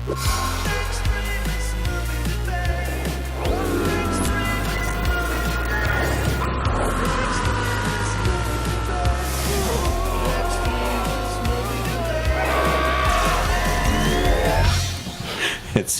It's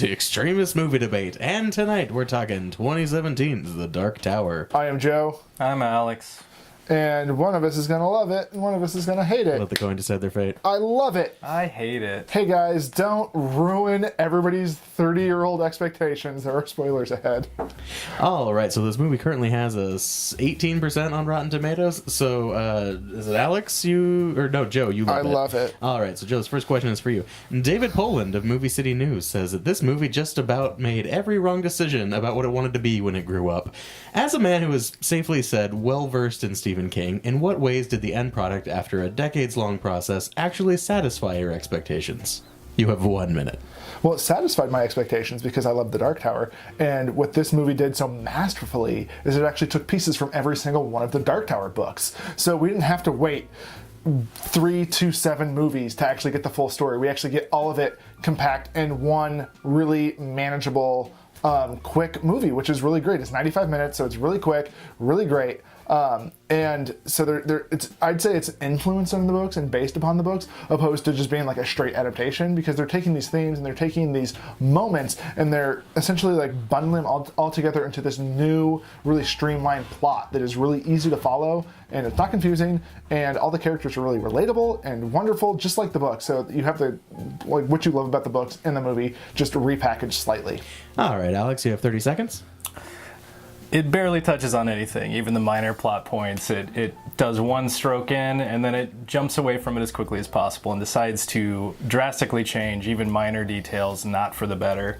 the Extremist movie debate, and tonight we're talking 2017's The Dark Tower. I am Joe. I'm Alex. And one of us is going to love it, and one of us is going to hate it. Let the coin decide their fate. I love it. I hate it. Hey guys, don't ruin everybody's 30-year-old expectations. There are spoilers ahead. All right, so this movie currently has a 18% on Rotten Tomatoes. So, is it Alex? Joe, you love it. I love it. All right, so Joe, this first question is for you. David Poland of Movie City News says that this movie just about made every wrong decision about what it wanted to be when it grew up. As a man who is safely said well-versed in Stephen King, in what ways did the end product, after a decades-long process, actually satisfy your expectations? You have 1 minute. Well, it satisfied my expectations because I love The Dark Tower. And what this movie did so masterfully is it actually took pieces from every single one of the Dark Tower books. So we didn't have to wait 3 to 7 movies to actually get the full story. We actually get all of it compact in one really manageable, quick movie, which is really great. It's 95 minutes, so it's really quick, really great. And so I'd say it's influenced on the books and based upon the books, opposed to just being like a straight adaptation, because they're taking these themes and they're taking these moments and they're essentially like bundling them all together into this new, really streamlined plot that is really easy to follow, and it's not confusing, and all the characters are really relatable and wonderful, just like the book. So you have the, like, what you love about the books in the movie, just repackaged slightly. All right, Alex, you have 30 seconds. It barely touches on anything, even the minor plot points. It does one stroke in, and then it jumps away from it as quickly as possible and decides to drastically change even minor details, not for the better.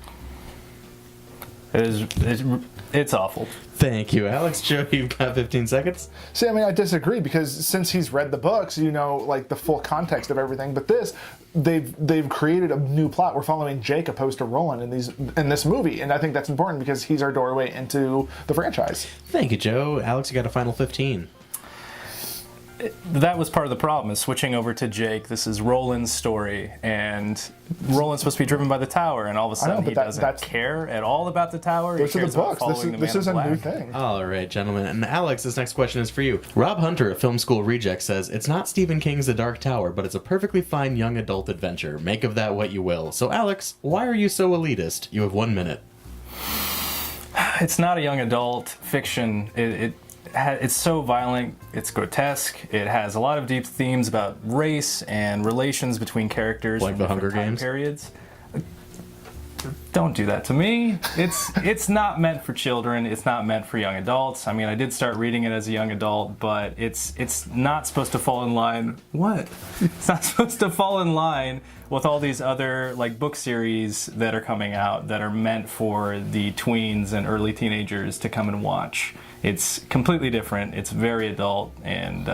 It's awful. Thank you, Alex. Joe, you've got 15 seconds. See, I mean, I disagree, because since he's read the books, you know, like, the full context of everything. But this, they've created a new plot. We're following Jake opposed to Roland in this movie, and I think that's important because he's our doorway into the franchise. Thank you, Joe. Alex, you got a final 15. That was part of the problem, is switching over to Jake. This is Roland's story, and Roland's supposed to be driven by the tower, and all of a sudden he doesn't care at all about the tower. Those are the books. This is a new thing. All right, gentlemen. And Alex, this next question is for you. Rob Hunter of Film School Reject says, it's not Stephen King's The Dark Tower, but it's a perfectly fine young adult adventure. Make of that what you will. So, Alex, why are you so elitist? You have 1 minute. It's not a young adult fiction. It's so violent, it's grotesque, it has a lot of deep themes about race and relations between characters. Like the Hunger Games? Periods. Don't do that to me. It's not meant for children, it's not meant for young adults. I mean, I did start reading it as a young adult, but it's not supposed to fall in line. What? It's not supposed to fall in line with all these other, like, book series that are coming out that are meant for the tweens and early teenagers to come and watch. It's completely different, it's very adult, and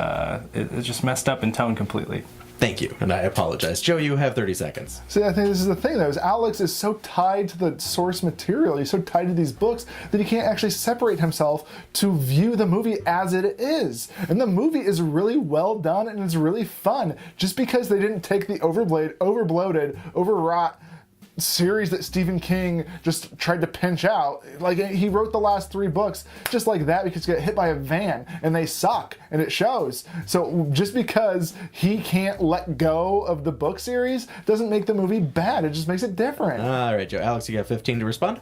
it's just messed up in tone completely. Thank you, and I apologize. Joe, you have 30 seconds. See, I think this is the thing, though, is Alex is so tied to the source material, he's so tied to these books, that he can't actually separate himself to view the movie as it is. And the movie is really well done, and it's really fun. Just because they didn't take the overbloated, overwrought series that Stephen King just tried to pinch out. Like, he wrote the last 3 books just like that because he got hit by a van, and they suck, and it shows. So just because he can't let go of the book series doesn't make the movie bad. It just makes it different. All right, Joe. Alex, you got 15 to respond?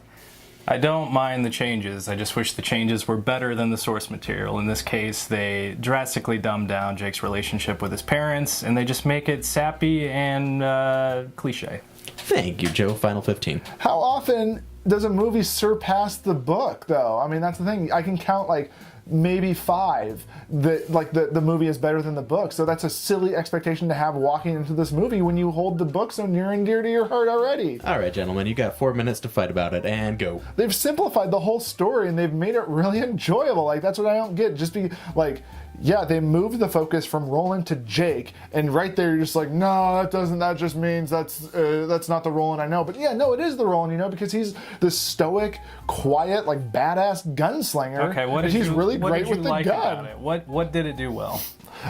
I don't mind the changes. I just wish the changes were better than the source material. In this case, they drastically dumb down Jake's relationship with his parents, and they just make it sappy and cliche. Thank you, Joe. Final 15. How often does a movie surpass the book, though? I mean, that's the thing. I can count, like, maybe 5 that, like, the movie is better than the book. So that's a silly expectation to have walking into this movie when you hold the book so near and dear to your heart already. All right, gentlemen, you got 4 minutes to fight about it, and go. They've simplified the whole story, and they've made it really enjoyable. Like, that's what I don't get. Just be, like, yeah, they moved the focus from Roland to Jake, and right there you're just like, no, that just means that's not the Roland I know. But yeah, no, it is the Roland you know, because he's this stoic, quiet, like, badass gunslinger. Okay, what did he's you, really what great did you with the like gun. about it? What did it do well?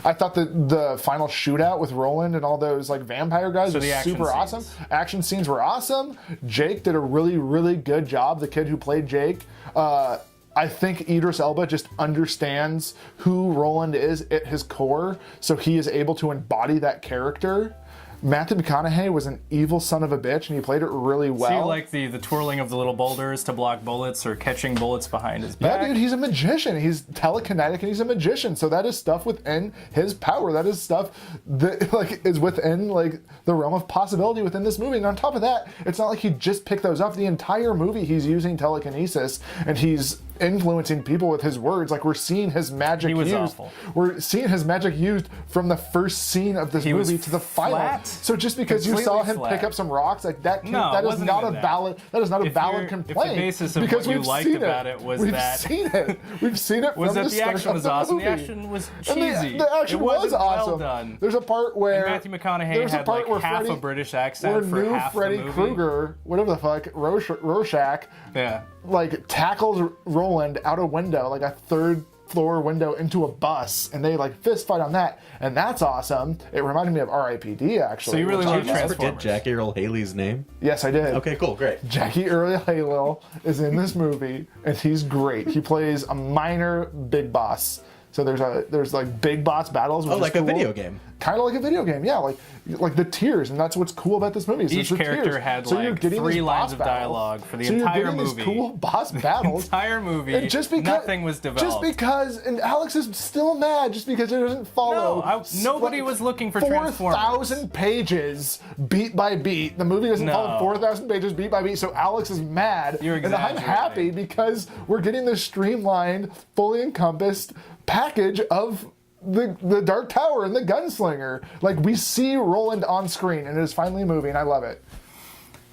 I thought that the final shootout with Roland and all those like vampire guys was super awesome. Action scenes were awesome. Jake did a really, really good job. The kid who played Jake. I think Idris Elba just understands who Roland is at his core, so he is able to embody that character. Matthew McConaughey was an evil son of a bitch, and he played it really well. So you like the twirling of the little boulders to block bullets or catching bullets behind his back? Yeah, dude, he's a magician. He's telekinetic, and he's a magician. So that is stuff within his power. That is stuff that like is within like the realm of possibility within this movie. And on top of that, it's not like he just picked those up. The entire movie, he's using telekinesis, and he's influencing people with his words. Like, we're seeing his magic used. Awful. We're seeing his magic used from the first scene of this movie to the final. So just because you saw him pick up some rocks, like that is not a valid complaint. If the basis of because what you liked about it was that we've seen it was from that the the action was awesome. movie. The action was cheesy. The action was awesome. Well done. There's a part where and Matthew McConaughey had like half a British accent for half Freddy the movie. Krueger, whatever the fuck, Rorschach, like tackles Roland out a window, like a third floor window into a bus, and they like fist fight on that, and that's awesome. It reminded me of R.I.P.D. actually. So you really love Did you just Transformers? forget Jackie Earle Haley's name? Yes, I did. Okay, cool, great. Jackie Earle Haley is in this movie, and he's great. He plays a minor big boss. So there's like big boss battles. Which like is a cool. video game. Kind of like a video game, yeah. Like the tiers, and that's what's cool about this movie. Each character had like 3 lines of dialogue for the entire movie. These cool boss battles. Entire movie. And just because nothing was developed. Just because, and Alex is still mad just because it doesn't follow. No, nobody was looking for Transformers. 4,000 pages beat by beat. The movie doesn't follow 4,000 pages beat by beat, so Alex is mad. You're and I'm happy because we're getting this streamlined, fully encompassed package of the Dark Tower and the Gunslinger. Like, we see Roland on screen, and it is finally moving. I love it.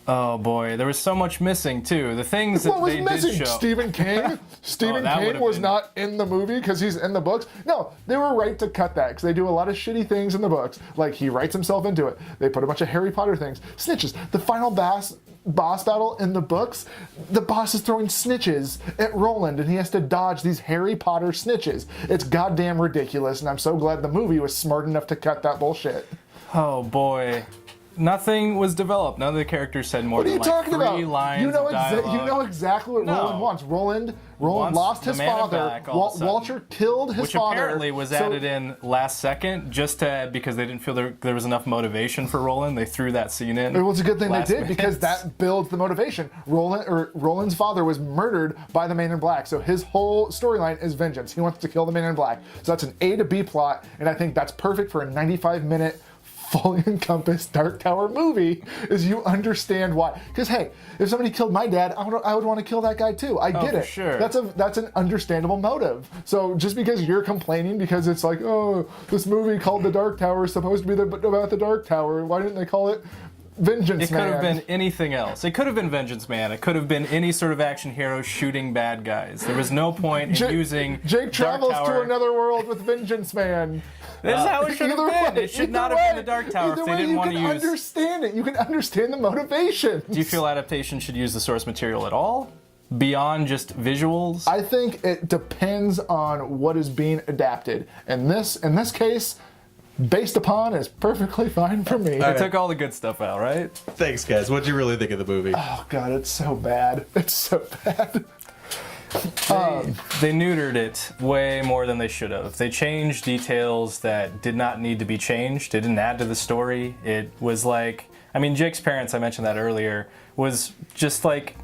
Oh boy, there was so much missing too. The things What that was they missing? did show. Stephen King? Stephen King was not in the movie because he's in the books? No, they were right to cut that because they do a lot of shitty things in the books. Like, he writes himself into it. They put a bunch of Harry Potter things. Snitches. The final boss battle in the books, the boss is throwing snitches at Roland, and he has to dodge these Harry Potter snitches. It's goddamn ridiculous, and I'm so glad the movie was smart enough to cut that bullshit. Oh boy. Nothing was developed. None of the characters said more than like 3 lines of dialogue. You know exactly what Roland wants. Roland lost his father. Walter killed his father. Which apparently was added in last second just because they didn't feel there was enough motivation for Roland. They threw that scene in. It was a good thing they did minute. because that builds the motivation. Roland's father was murdered by the Man in Black, so his whole storyline is vengeance. He wants to kill the Man in Black. So that's an A to B plot, and I think that's perfect for a 95-minute fully encompassed Dark Tower movie. Is you understand why? Because hey, if somebody killed my dad, I would want to kill that guy too. I get it. Sure. That's an understandable motive. So just because you're complaining because it's like, oh, this movie called The Dark Tower is supposed to be about the Dark Tower. Why didn't they call it Vengeance Man? It could have been anything else. It could have been Vengeance Man. It could have been any sort of action hero shooting bad guys. There was no point in using Jake travels Dark Tower. to another world with Vengeance Man. This is how it should have been. It should not have been the Dark Tower if they didn't want to use. You can understand it. You can understand the motivation. Do you feel adaptation should use the source material at all? Beyond just visuals? I think it depends on what is being adapted. And in this case, based upon is perfectly fine for me. They took all the good stuff out, right? Thanks, guys. What'd you really think of the movie? Oh, God, it's so bad. It's so bad. They neutered it way more than they should have. They changed details that did not need to be changed. It didn't add to the story. It was like, I mean, Jake's parents, I mentioned that earlier, was just like,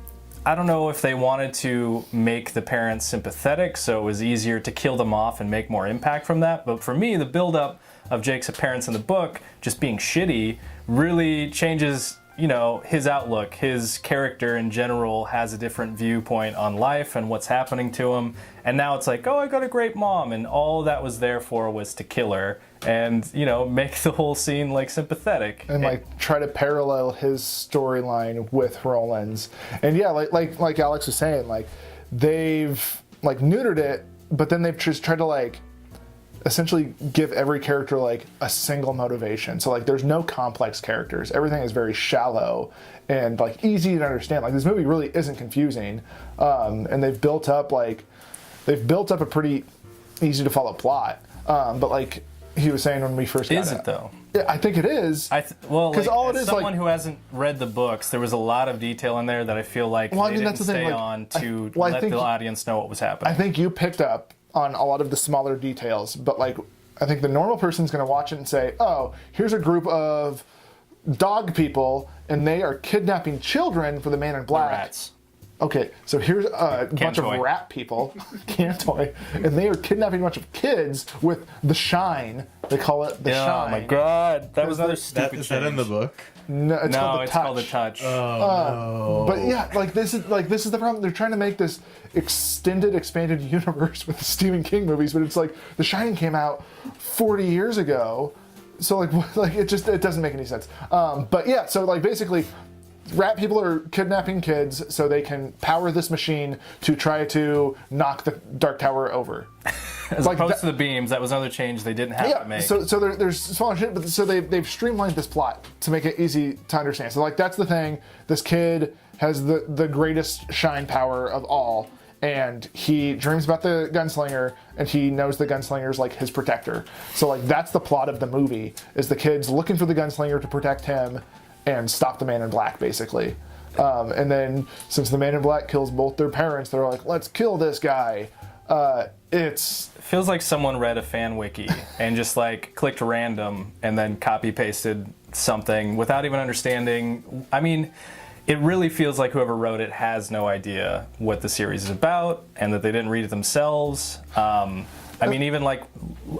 I don't know if they wanted to make the parents sympathetic, so it was easier to kill them off and make more impact from that. But for me, the buildup of Jake's parents in the book just being shitty really changes, you know, his outlook. His character in general has a different viewpoint on life and what's happening to him. And now it's like, oh, I got a great mom, and all that was there for was to kill her and, you know, make the whole scene like sympathetic. And like try to parallel his storyline with Roland's. And yeah, like Alex was saying, like they've like neutered it, but then they've just tried to like essentially give every character like a single motivation. So like there's no complex characters. Everything is very shallow and like easy to understand. Like this movie really isn't confusing. And they've built up a pretty easy to follow plot. But like he was saying when we first got Is it though? Yeah, I think it is. Well, 'Cause like, all it as is, someone like- who hasn't read the books, there was a lot of detail in there that I feel like Well, I they mean, didn't that's the thing, stay like, on to I let think- the audience know what was happening. I think you picked up on a lot of the smaller details, but like I think the normal person's going to watch it and say, "Oh, here's a group of dog people, and they are kidnapping children for the Man in The Black." rats. Okay, so here's a bunch of Cantoy. rat people, Cantoy, and they are kidnapping a bunch of kids with the Shine. They call it the Shine. Oh my god, that was another That, stupid is that in the change. book? No, it's No, called the it's Touch. called the touch. But yeah, this is the problem. They're trying to make this expanded universe with the Stephen King movies, but it's like The Shining came out 40 years ago, so like it doesn't make any sense. But yeah, so like basically, rat people are kidnapping kids so they can power this machine to try to knock the Dark Tower over. As opposed to the beams, that was another change they didn't have to make. So there's small shit, but so they've streamlined this plot to make it easy to understand. So like that's the thing. This kid has the greatest shine power of all, and he dreams about the gunslinger, and he knows the gunslinger's like his protector. So like that's the plot of the movie: is the kid's looking for the gunslinger to protect him and stop the Man in Black, basically. And then since the Man in Black kills both their parents, they're like, let's kill this guy. It feels like someone read a fan wiki and just like clicked random and then copy pasted something without even understanding. I mean, it really feels like whoever wrote it has no idea what the series is about and that they didn't read it themselves. I mean, even like,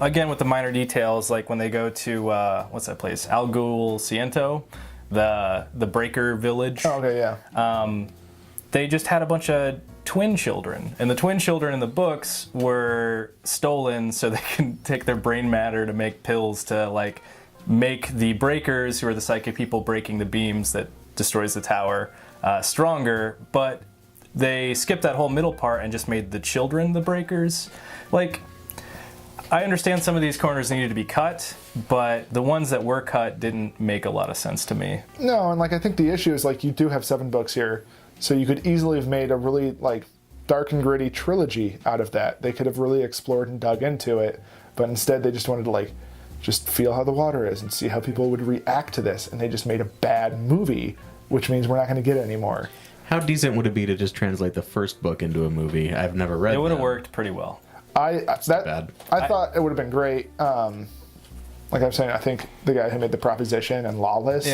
again, with the minor details, like when they go to, what's that place? Al Ghul Ciento, the Breaker Village. Oh, okay, yeah. They just had a bunch of twin children, and the twin children in the books were stolen so they can take their brain matter to make pills to like make the breakers, who are the psychic people breaking the beams that destroys the tower, stronger. But they skipped that whole middle part and just made the children the breakers. Like, I understand some of these corners needed to be cut, but the ones that were cut didn't make a lot of sense to me. No, and like I think the issue is like you do have 7 books here, so you could easily have made a really like dark and gritty trilogy out of that. They could have really explored and dug into it, but instead they just wanted to like just feel how the water is and see how people would react to this, and they just made a bad movie, which means we're not going to get it anymore. How decent would it be to just translate the first book into a movie? I've never read. It would have them. worked pretty well. I bad. thought it would have been great. Like I was saying, I think the guy who made The Proposition and Lawless,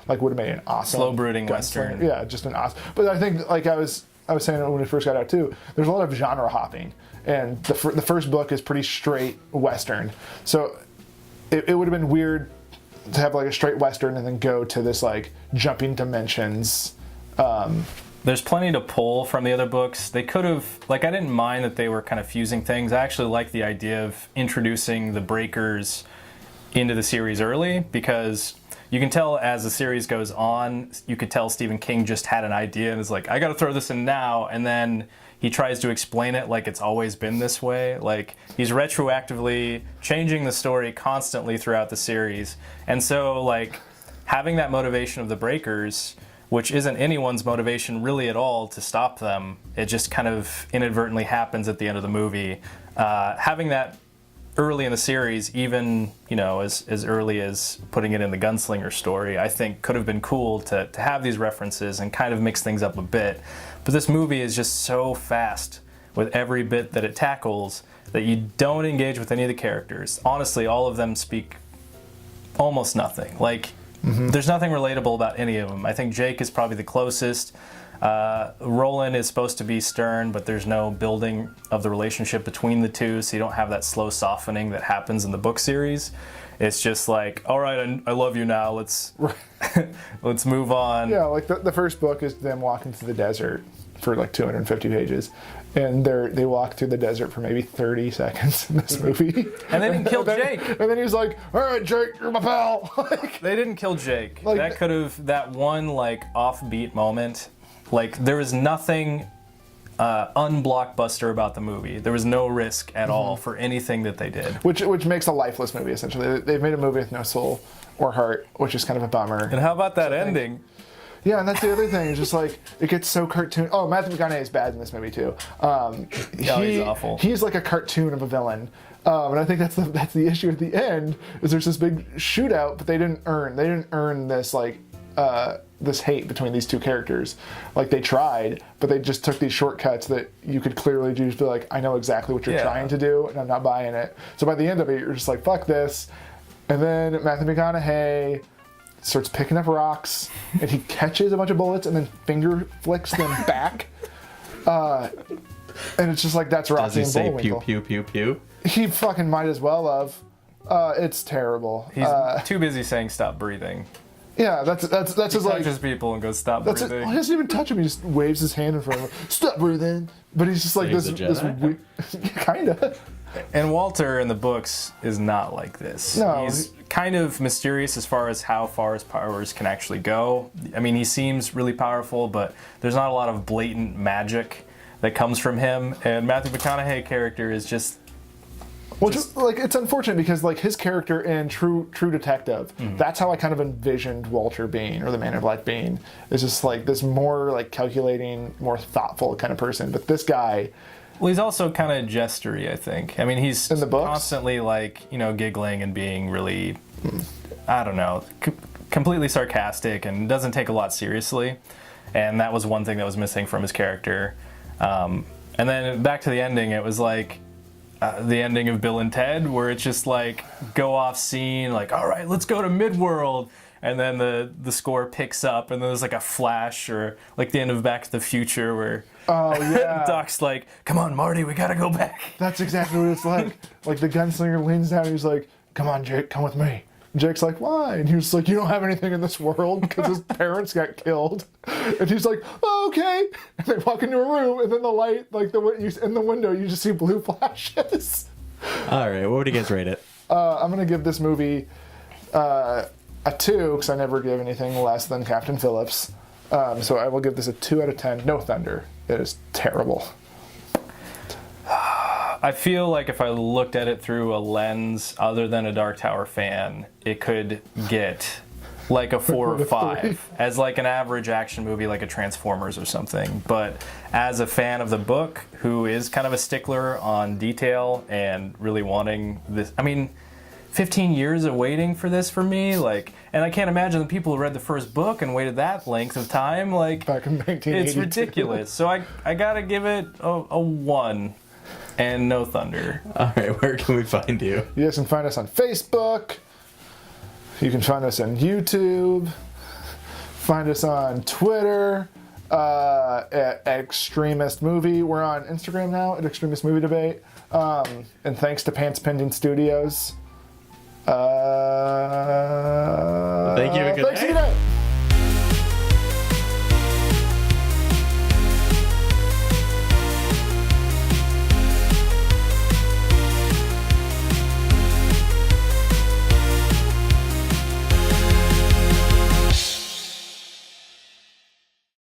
like would have made an awesome Slow brooding gunslinger. Western. Yeah, just an awesome. But I think, like I was saying when we first got out too, there's a lot of genre hopping, and the first book is pretty straight Western. So it would have been weird to have like a straight Western and then go to this like jumping dimensions. There's plenty to pull from the other books. They could have, like, I didn't mind that they were kind of fusing things. I actually like the idea of introducing the breakers into the series early, because you can tell as the series goes on, you could tell Stephen King just had an idea and is like, I gotta throw this in now, and then he tries to explain it like it's always been this way. Like, he's retroactively changing the story constantly throughout the series. And so, like, having that motivation of the breakers, which isn't anyone's motivation really at all to stop them, it just kind of inadvertently happens at the end of the movie. Having that early in the series, even, you know, as early as putting it in the gunslinger story, I think could have been cool to have these references and kind of mix things up a bit. But this movie is just so fast with every bit that it tackles that you don't engage with any of the characters. Honestly, all of them speak almost nothing. Like, there's nothing relatable about any of them. I think Jake is probably the closest. Roland is supposed to be stern, but there's no building of the relationship between the two, so you don't have that slow softening that happens in the book series. It's just like, all right, I love you now. Let's let's move on. Yeah, like the first book is them walking through the desert for like 250 pages. And they walk through the desert for maybe 30 seconds in this movie. And they didn't kill Jake. And then he's like, all right, Jake, you're my pal. Like, they didn't kill Jake. Like, that could have, that one like offbeat moment, like there was nothing unblockbuster about the movie. There was no risk at all for anything that they did. which makes a lifeless movie, essentially. They've made a movie with no soul or heart, which is kind of a bummer. And how about that ending? Yeah, and that's the other thing. It's just like it gets so cartoon. Oh, Matthew McConaughey is bad in this movie too. He's awful. He's like a cartoon of a villain, and I think that's the issue at the end. Is there's this big shootout, but they didn't earn this like this hate between these two characters. Like they tried, but they just took these shortcuts that you could clearly just be like, I know exactly what you're trying to do, and I'm not buying it. So by the end of it, you're just like, fuck this. And then Matthew McConaughey starts picking up rocks, and he catches a bunch of bullets and then finger flicks them back. And it's just like, that's Rocky Does he and say Bullwinkle. pew, pew, pew, pew? He fucking might as well have. It's terrible. He's too busy saying stop breathing. Yeah, that's his like. Touches people and goes stop That's it. breathing. He doesn't even touch him. He just waves his hand in front of him. Stop breathing. But he's just like So he's this a Jedi? kinda. And Walter in the books is not like this. No. He's kind of mysterious as far as how far his powers can actually go. I mean, he seems really powerful, but there's not a lot of blatant magic that comes from him. And Matthew McConaughey character is just... Well, just, like, it's unfortunate because like his character in True Detective, that's how I kind of envisioned Walter being, or the Man in Black being. Is just like this more like calculating, more thoughtful kind of person. But this guy... Well, he's also kind of gestury, I think. I mean, he's In the books? constantly like, giggling and being really, I don't know, completely sarcastic and doesn't take a lot seriously. And that was one thing that was missing from his character. And then back to the ending, it was like the ending of Bill and Ted, where it's just like go off scene, like, all right, let's go to Midworld. And then the score picks up, and then there's like a flash, or like the end of Back to the Future, where Doc's like, "Come on, Marty, we gotta go back." That's exactly what it's like. Like the gunslinger leans down and he's like, "Come on, Jake, come with me." And Jake's like, "Why?" And he was like, "You don't have anything in this world," because his parents got killed. And he's like, "Oh, okay." And they walk into a room, and then the light, like in the window, you just see blue flashes. All right, what would you guys rate it? I'm gonna give this movie a 2, because I never give anything less than Captain Phillips. So I will give this a 2 out of 10. No thunder. It is terrible. I feel like if I looked at it through a lens other than a Dark Tower fan, it could get like a 4 or 5 as like an average action movie, like a Transformers or something. But as a fan of the book, who is kind of a stickler on detail and really wanting this, I mean, 15 years of waiting for this for me, like, and I can't imagine the people who read the first book and waited that length of time, like, Back in 1982. it's ridiculous. So I gotta give it a 1 and no thunder. All right, where can we find you? You guys can find us on Facebook. You can find us on YouTube. Find us on Twitter at Extremist Movie. We're on Instagram now at Extremist Movie Debate. And thanks to Pants Pending Studios. Thank you. Good Thanks night.